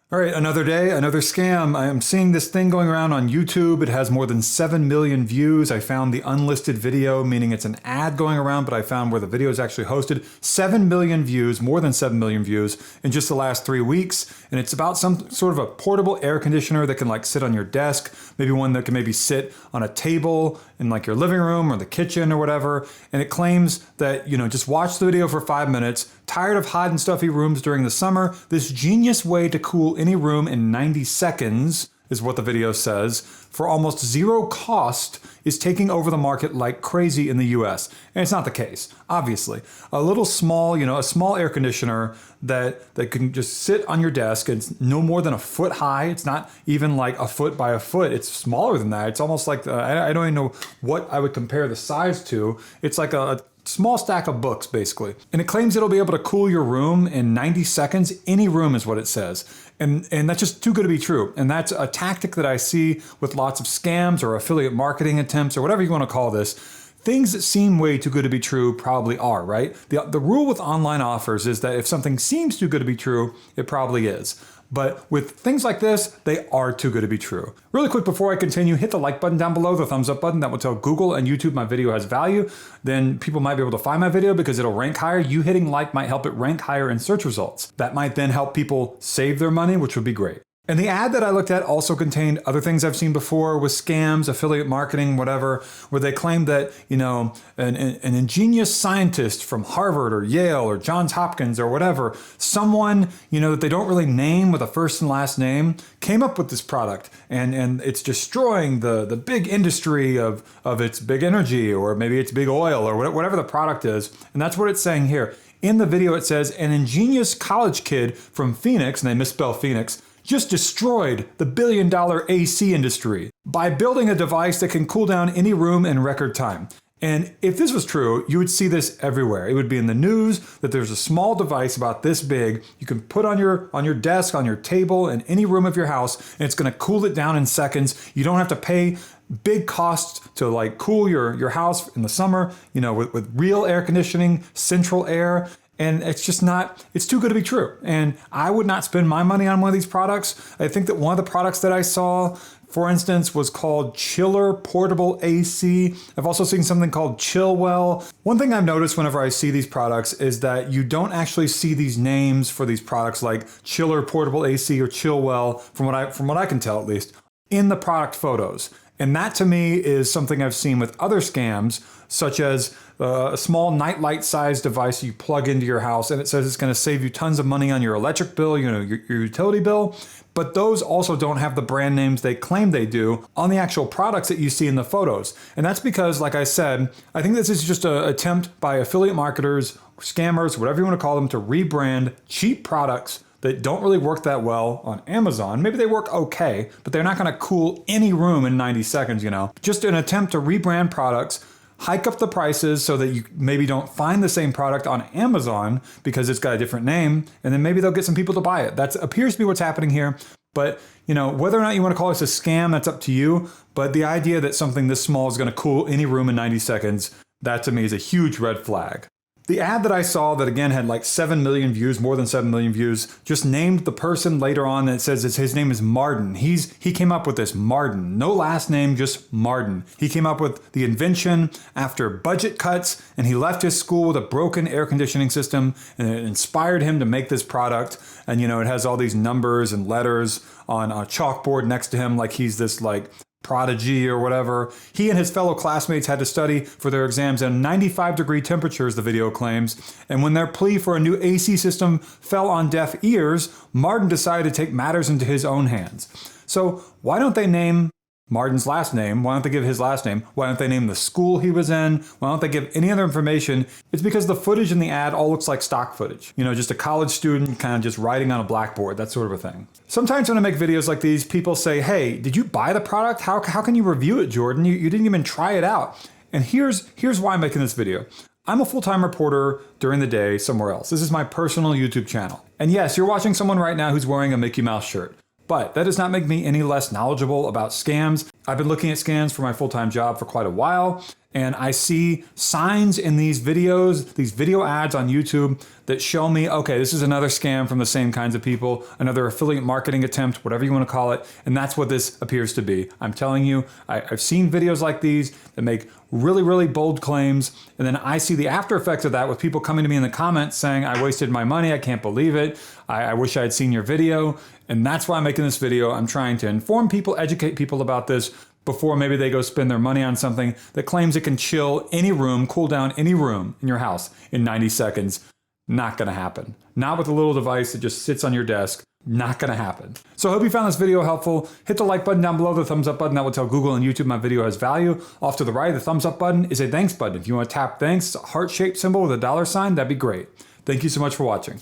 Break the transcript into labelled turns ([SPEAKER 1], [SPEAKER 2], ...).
[SPEAKER 1] All right, another day, another scam. I am seeing this thing going around on YouTube. It has more than 7 million views. I found the unlisted video, meaning it's an ad going around, but I found where the video is actually hosted. 7 million views, more than 7 million views in just the last 3 weeks. And it's about some sort of a portable air conditioner that can like sit on your desk, maybe one that can maybe sit on a table in like your living room or the kitchen or whatever. And it claims that, just watch the video for 5 minutes. Tired of hot and stuffy rooms during the summer? This genius way to cool any room in 90 seconds, is what the video says, for almost zero cost, is taking over the market like crazy in the US. And it's not the case, obviously. A little small, a small air conditioner that can just sit on your desk. It's no more than a foot high. It's not even like a foot by a foot. It's smaller than that. It's almost like, I don't even know what I would compare the size to. It's like a small stack of books, basically. And it claims it'll be able to cool your room in 90 seconds. Any room is what it says. And that's just too good to be true. And that's a tactic that I see with lots of scams or affiliate marketing attempts or whatever you want to call this. Things that seem way too good to be true probably are, right? The rule with online offers is that if something seems too good to be true, it probably is. But with things like this, they are too good to be true. Really quick before I continue, hit the like button down below, the thumbs up button. That will tell Google and YouTube my video has value. Then people might be able to find my video because it'll rank higher. You hitting like might help it rank higher in search results. That might then help people save their money, which would be great. And the ad that I looked at also contained other things I've seen before with scams, affiliate marketing, whatever, where they claim that, an ingenious scientist from Harvard or Yale or Johns Hopkins or whatever, someone, that they don't really name with a first and last name, came up with this product and it's destroying the big industry of its big energy or maybe it's big oil or whatever the product is. And that's what it's saying here. In the video, it says an ingenious college kid from Phoenix, and they misspell Phoenix, just destroyed the billion-dollar AC industry by building a device that can cool down any room in record time. And if this was true, you would see this everywhere. It would be in the news that there's a small device about this big you can put on your desk, on your table, in any room of your house, and it's going to cool it down in seconds. You don't have to pay big costs to like cool your house in the summer, with real air conditioning, central air. And it's just it's too good to be true. And I would not spend my money on one of these products. I think that one of the products that I saw, for instance, was called Chiller Portable AC. I've also seen something called ChillWell. One thing I've noticed whenever I see these products is that you don't actually see these names for these products like Chiller Portable AC or ChillWell, from what I can tell at least, in the product photos. And that to me is something I've seen with other scams, such as a small nightlight sized device you plug into your house and it says it's going to save you tons of money on your electric bill, your utility bill. But those also don't have the brand names they claim they do on the actual products that you see in the photos. And that's because, like I said, I think this is just an attempt by affiliate marketers, scammers, whatever you want to call them, to rebrand cheap products that don't really work that well on Amazon. Maybe they work okay, but they're not going to cool any room in 90 seconds, Just an attempt to rebrand products, hike up the prices so that you maybe don't find the same product on Amazon because it's got a different name, and then maybe they'll get some people to buy it. That appears to be what's happening here. But, whether or not you want to call this a scam, that's up to you. But the idea that something this small is going to cool any room in 90 seconds, that to me is a huge red flag. The ad that I saw that again had like 7 million views, more than 7 million views, just named the person later on, and it says his name is Martin. He came up with this, Martin. No last name, just Martin. He came up with the invention after budget cuts, and he left his school with a broken air conditioning system, and it inspired him to make this product. And it has all these numbers and letters on a chalkboard next to him like he's this like prodigy or whatever. He and his fellow classmates had to study for their exams in 95-degree temperatures, the video claims. And when their plea for a new AC system fell on deaf ears, Martin decided to take matters into his own hands. So why don't they name Martin's last name? Why don't they give his last name? Why don't they name the school he was in? Why don't they give any other information? It's because the footage in the ad all looks like stock footage. Just a college student kind of just writing on a blackboard, that sort of a thing. Sometimes when I make videos like these, people say, hey, did you buy the product? How can you review it, Jordan? You didn't even try it out. And here's why I'm making this video. I'm a full-time reporter during the day somewhere else. This is my personal YouTube channel. And yes, you're watching someone right now who's wearing a Mickey Mouse shirt. But that does not make me any less knowledgeable about scams. I've been looking at scams for my full-time job for quite a while, and I see signs in these videos, these video ads on YouTube that show me, okay, this is another scam from the same kinds of people, another affiliate marketing attempt, whatever you want to call it, and that's what this appears to be. I'm telling you, I've seen videos like these that make really, really bold claims, and then I see the after effects of that with people coming to me in the comments saying, I wasted my money, I can't believe it, I wish I had seen your video, and that's why I'm making this video. I'm trying to inform people, educate people about this before maybe they go spend their money on something that claims it can chill any room, cool down any room in your house in 90 seconds. Not gonna happen. Not with a little device that just sits on your desk. Not gonna happen. So I hope you found this video helpful. Hit the like button down below, the thumbs up button. That will tell Google and YouTube my video has value. Off to the right, the thumbs up button is a thanks button. If you want to tap thanks, a heart-shaped symbol with a $sign, that'd be great. Thank you so much for watching.